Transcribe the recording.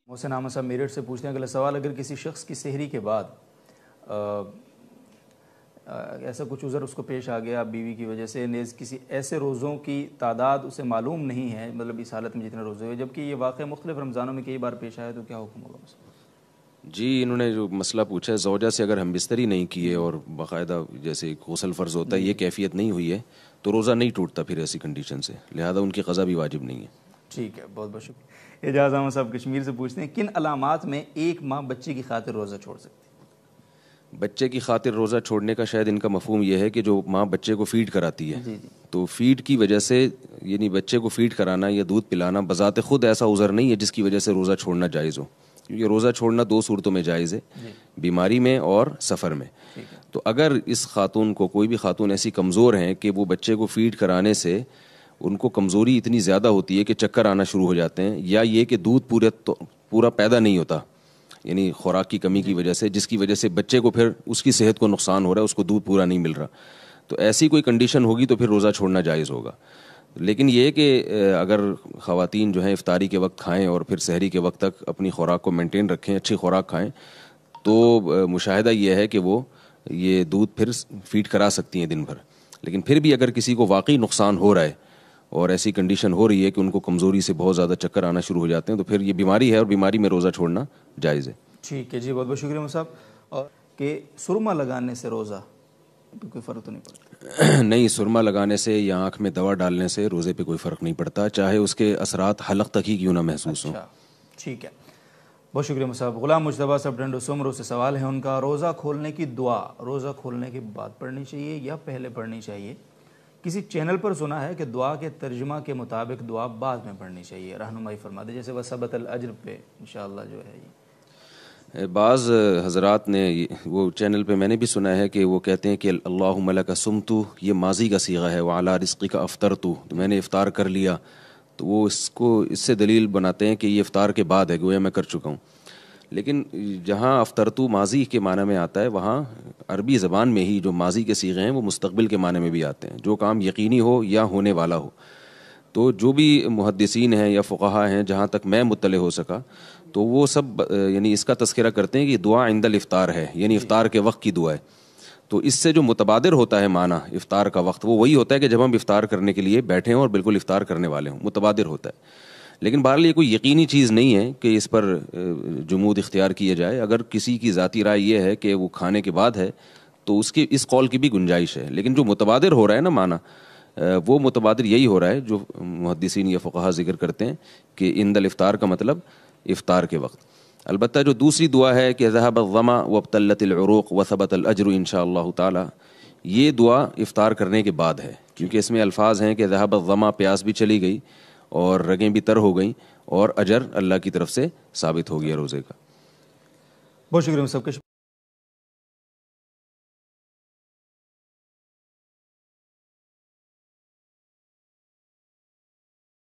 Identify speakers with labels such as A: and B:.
A: محسن احمد صاحب میرٹھ سے پوچھتے ہیں اگلا سوال، اگر کسی شخص کی سحری کے بعد ایسا کچھ عذر اس کو پیش آ گیا بیوی کی وجہ سے، نیز کسی ایسے روزوں کی تعداد اسے معلوم نہیں ہے، مطلب اس حالت میں جتنے روزے ہوئے، جبکہ یہ واقعہ مختلف رمضانوں میں کئی بار پیش آیا، تو کیا حکم ہوگا؟
B: جی انہوں نے جو مسئلہ پوچھا ہے، زوجہ سے اگر ہم بستری نہیں کیے اور باقاعدہ جیسے غسل فرض ہوتا ہے یہ کیفیت نہیں ہوئی ہے تو روزہ نہیں ٹوٹتا پھر ایسی کنڈیشن سے، لہذا ان کی قضا بھی واجب نہیں ہے۔
A: ٹھیک ہے، بہت بہت شکریہ۔ اعجاز احمد صاحب کشمیر سے پوچھتے ہیں کن علامات میں ایک ماں بچے کی خاطر روزہ چھوڑ سکتی ہے؟
B: بچے کی خاطر روزہ چھوڑنے کا شاید ان کا مفہوم یہ ہے کہ جو ماں بچے کو فیڈ کراتی ہے،
A: جی جی،
B: تو فیڈ کی وجہ سے یعنی بچے کو فیڈ کرانا یا دودھ پلانا بذات خود ایسا عذر نہیں ہے جس کی وجہ سے روزہ چھوڑنا جائز ہو، کیونکہ روزہ چھوڑنا دو صورتوں میں جائز ہے، بیماری میں اور سفر میں۔ تو اگر اس خاتون کو، کوئی بھی خاتون ایسی کمزور ہیں کہ وہ بچے کو فیڈ کرانے سے ان کو کمزوری اتنی زیادہ ہوتی ہے کہ چکر آنا شروع ہو جاتے ہیں، یا یہ کہ دودھ پورا پیدا نہیں ہوتا یعنی خوراک کی کمی کی وجہ سے، جس کی وجہ سے بچے کو پھر اس کی صحت کو نقصان ہو رہا ہے، اس کو دودھ پورا نہیں مل رہا، تو ایسی کوئی کنڈیشن ہوگی تو پھر روزہ چھوڑنا جائز ہوگا۔ لیکن یہ کہ اگر خواتین جو ہیں افطاری کے وقت کھائیں اور پھر سحری کے وقت تک اپنی خوراک کو مینٹین رکھیں، اچھی خوراک کھائیں، تو مشاہدہ یہ ہے کہ وہ یہ دودھ پھر فیڈ کرا سکتی ہیں دن بھر۔ لیکن پھر بھی اگر کسی کو واقعی نقصان ہو رہا ہے اور ایسی کنڈیشن ہو رہی ہے کہ ان کو کمزوری سے بہت زیادہ چکر آنا شروع ہو جاتے ہیں تو پھر یہ بیماری ہے اور بیماری میں روزہ چھوڑنا جائز ہے۔
A: ٹھیک ہے جی، بہت بہت شکریہ مصعب صاحب۔ اور کہ سرما لگانے سے روزہ پہ کوئی فرق تو نہیں پڑتا؟
B: نہیں، سرما لگانے سے یا آنکھ میں دوا ڈالنے سے روزے پہ کوئی فرق نہیں پڑتا، چاہے اس کے اثرات حلق تک ہی کیوں نہ محسوس ہوں۔
A: اچھا ٹھیک ہے، بہت شکریہ مصعب۔ غلام مجتبیٰ صاحب ڈنڈو سمرو سے سوال ہے ان کا، روزہ کھولنے کی دعا روزہ کھولنے کے بعد پڑھنی چاہیے یا پہلے پڑھنی چاہیے؟ کسی چینل پر سنا ہے کہ دعا کے ترجمہ کے مطابق دعا بعد میں پڑھنی چاہیے، رہنمائی فرما دے، جیسے وثبت الاجر پہ انشاءاللہ جو ہے یہ۔
B: بعض حضرات نے وہ چینل پہ میں نے بھی سنا ہے کہ وہ کہتے ہیں کہ اللہم لک صمت، یہ ماضی کا صیغہ ہے، وعلی رزقک افطرت، تو میں نے افطار کر لیا، تو وہ اس سے دلیل بناتے ہیں کہ یہ افطار کے بعد ہے، گویا میں کر چکا ہوں۔ لیکن جہاں افطرتو ماضی کے معنی میں آتا ہے، وہاں عربی زبان میں ہی جو ماضی کے صیغے ہیں وہ مستقبل کے معنی میں بھی آتے ہیں، جو کام یقینی ہو یا ہونے والا ہو۔ تو جو بھی محدثین ہیں یا فقہا ہیں، جہاں تک میں مطلع ہو سکا، تو وہ سب یعنی اس کا تذکرہ کرتے ہیں کہ دعا عند الافطار ہے، یعنی افطار کے وقت کی دعا ہے۔ تو اس سے جو متبادر ہوتا ہے معنی افطار کا وقت، وہ وہی ہوتا ہے کہ جب ہم افطار کرنے کے لیے بیٹھے ہوں اور بالکل افطار کرنے والے ہوں، متبادر ہوتا ہے۔ لیکن بہرحال یہ کوئی یقینی چیز نہیں ہے کہ اس پر جمود اختیار کیے جائے۔ اگر کسی کی ذاتی رائے یہ ہے کہ وہ کھانے کے بعد ہے تو اس قول کی بھی گنجائش ہے، لیکن جو متبادر ہو رہا ہے نا معنی، وہ متبادر یہی ہو رہا ہے جو محدثین یا فقہا ذکر کرتے ہیں کہ عند الافطار کا مطلب افطار کے وقت۔ البتہ جو دوسری دعا ہے کہ ذهب الظما وابتلت العروق وثبت الاجر انشاءاللہ تعالی، یہ دعا افطار کرنے کے بعد ہے، کیونکہ اس میں الفاظ ہیں کہ ذهب الظما، پیاس بھی چلی گئی اور رگیں بھی تر ہو گئیں اور اجر اللہ کی طرف سے ثابت ہو گیا روزے کا۔
A: بہت شکریہ سب کے